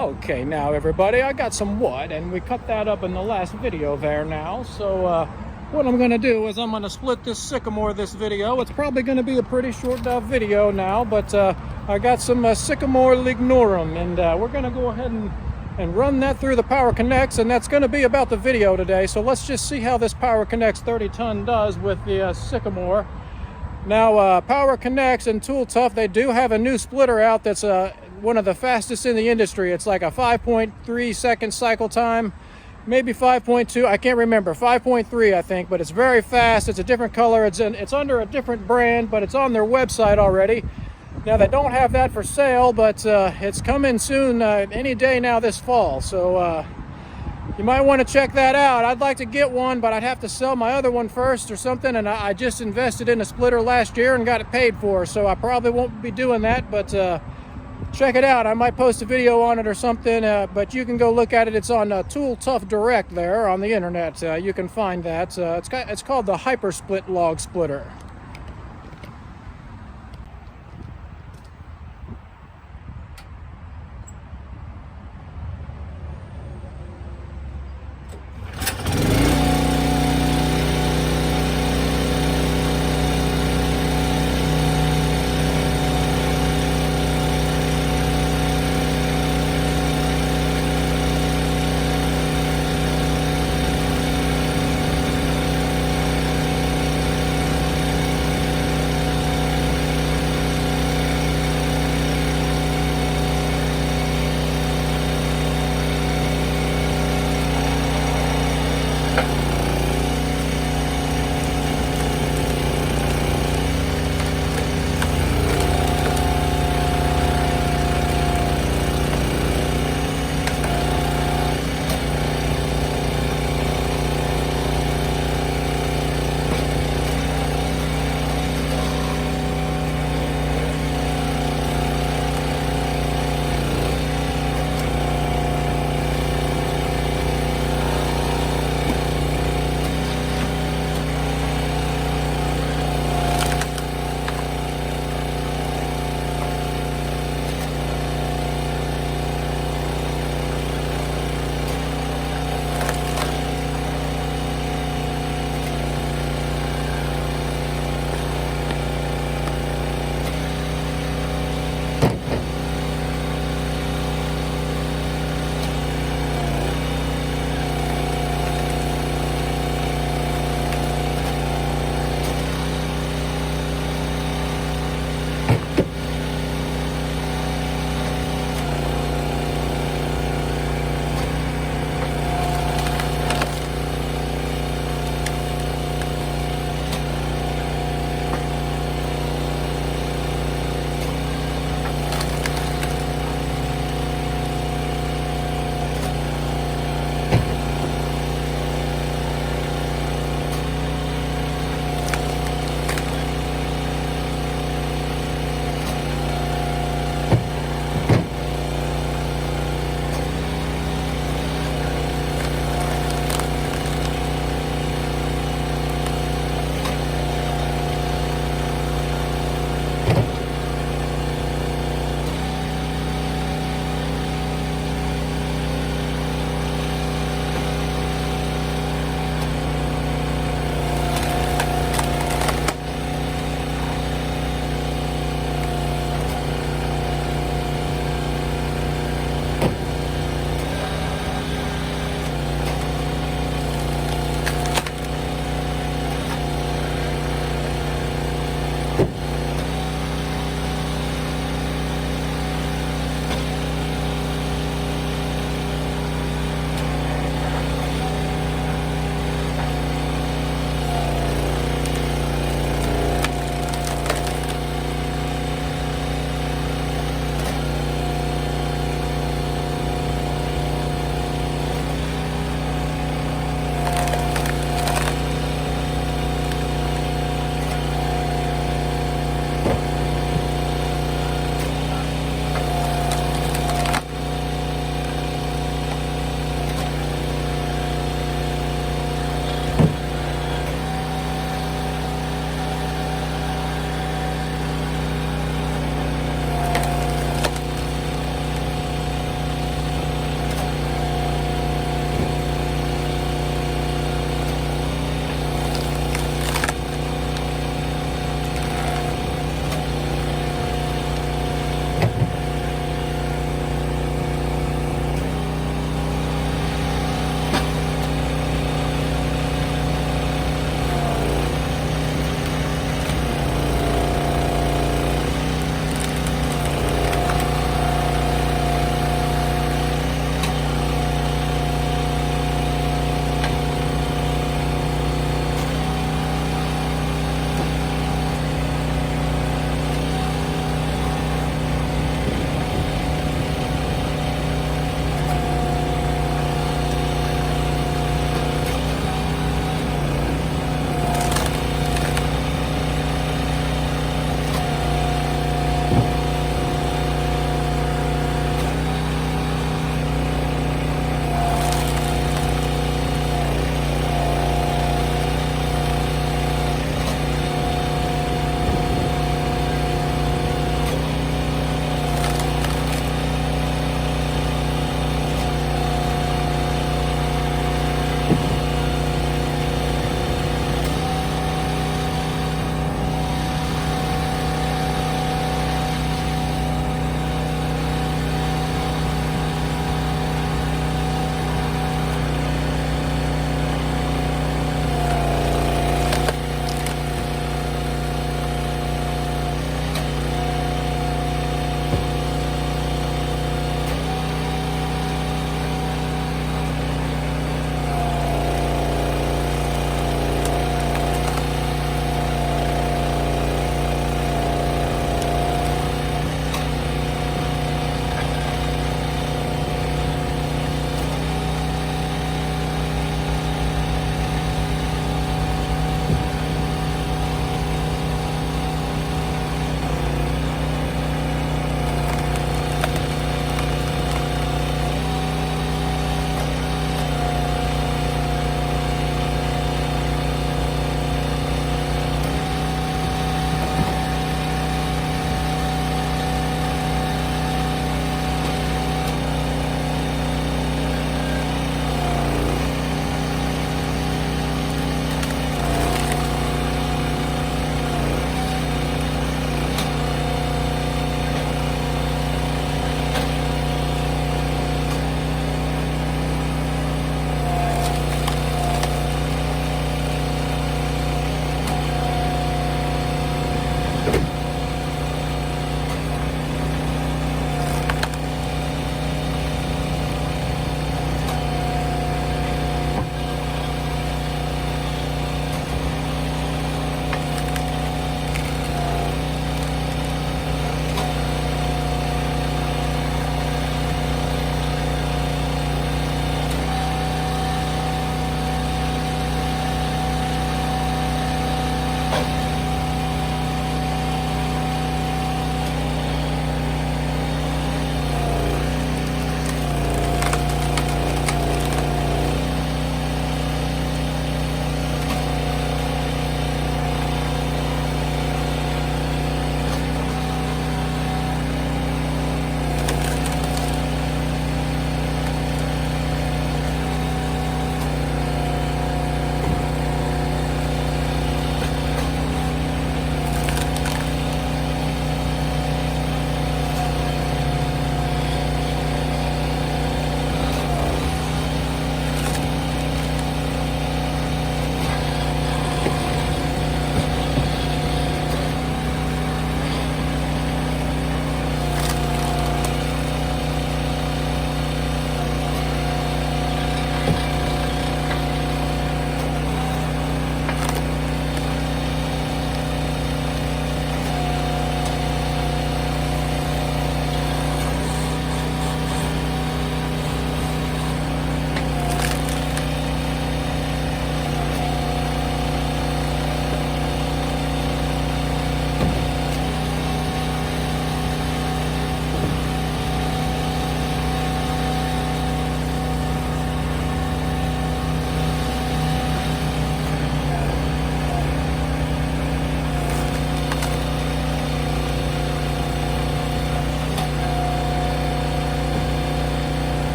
Okay, now everybody, I got some wood, and we cut that up in the last video there now. So what I'm going to do is I'm going to split this sycamore this video. It's probably going to be a pretty short video now, but I got some Sycamore lignorum, and we're going to go ahead and run that through the Power Connects, and that's going to be about the video today. So let's just see how this Power Connects 30-ton does with the Sycamore. Now, Power Connects and Tool Tough, they do have a new splitter out that's one of the fastest in the industry. It's like a 5.3 second cycle time, maybe 5.2, I can't remember, 5.3 I think, but it's very fast. It's a different color. It's under a different brand, but it's on their website already. Now, they don't have that for sale, but it's coming soon, any day now this fall. So you might want to check that out. I'd like to get one, but I'd have to sell my other one first or something, and I just invested in a splitter last year and got it paid for, so I probably won't be doing that, but check it out. I might post a video on it or something, but you can go look at it. It's on Tool Tough Direct there on the internet. You can find that. It's called the Hyper Split Log Splitter.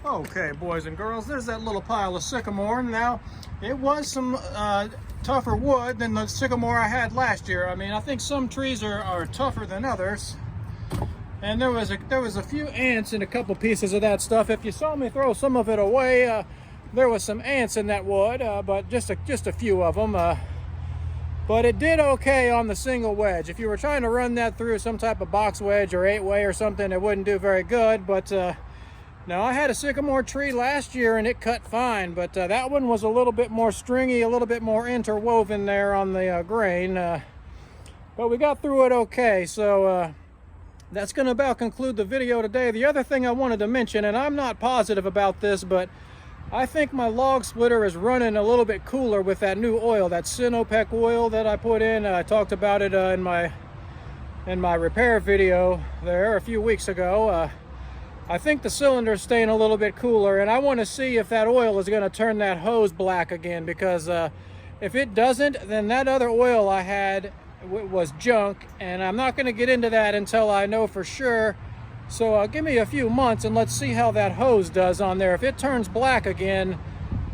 Okay, boys and girls, there's that little pile of sycamore. Now, it was some tougher wood than the sycamore I had last year. I mean, I think some trees are tougher than others. And there was a few ants in a couple pieces of that stuff. If you saw me throw some of it away, there was some ants in that wood, but just a few of them. But it did okay on the single wedge. If you were trying to run that through some type of box wedge or 8-way or something, it wouldn't do very good. But now, I had a sycamore tree last year and it cut fine, but that one was a little bit more stringy, a little bit more interwoven there on the grain. But we got through it okay, so that's going to about conclude the video today. The other thing I wanted to mention, and I'm not positive about this, but I think my log splitter is running a little bit cooler with that new oil, that Sinopec oil that I put in. I talked about it in my repair video there a few weeks ago. I think the cylinder is staying a little bit cooler, and I want to see if that oil is going to turn that hose black again, because if it doesn't, then that other oil I had was junk, and I'm not going to get into that until I know for sure. So give me a few months and let's see how that hose does on there. If it turns black again,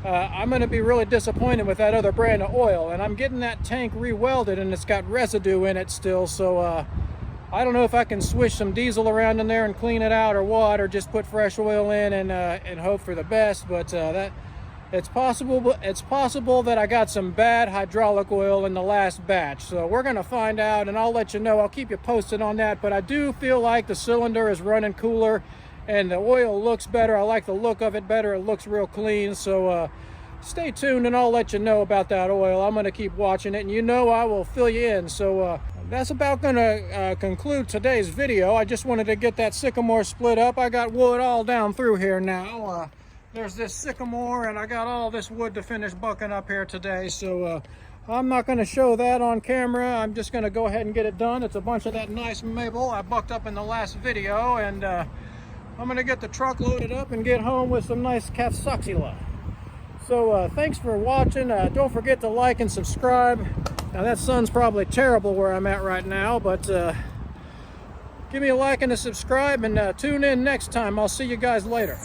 I'm going to be really disappointed with that other brand of oil. And I'm getting that tank re-welded and it's got residue in it still, so I don't know if I can swish some diesel around in there and clean it out or what, or just put fresh oil in and hope for the best. But it's possible that I got some bad hydraulic oil in the last batch. So we're going to find out, and I'll let you know. I'll keep you posted on that. But I do feel like the cylinder is running cooler and the oil looks better. I like the look of it better. It looks real clean. So stay tuned and I'll let you know about that oil. I'm going to keep watching it, and you know I will fill you in. So that's about going to conclude today's video. I just wanted to get that sycamore split up. I got wood all down through here now. There's this sycamore, and I got all this wood to finish bucking up here today. So I'm not going to show that on camera. I'm just going to go ahead and get it done. It's a bunch of that nice maple I bucked up in the last video, and I'm going to get the truck loaded up and get home with some nice Katsuxila. So thanks for watching. Don't forget to like and subscribe. Now that sun's probably terrible where I'm at right now, but give me a like and a subscribe, and tune in next time. I'll see you guys later.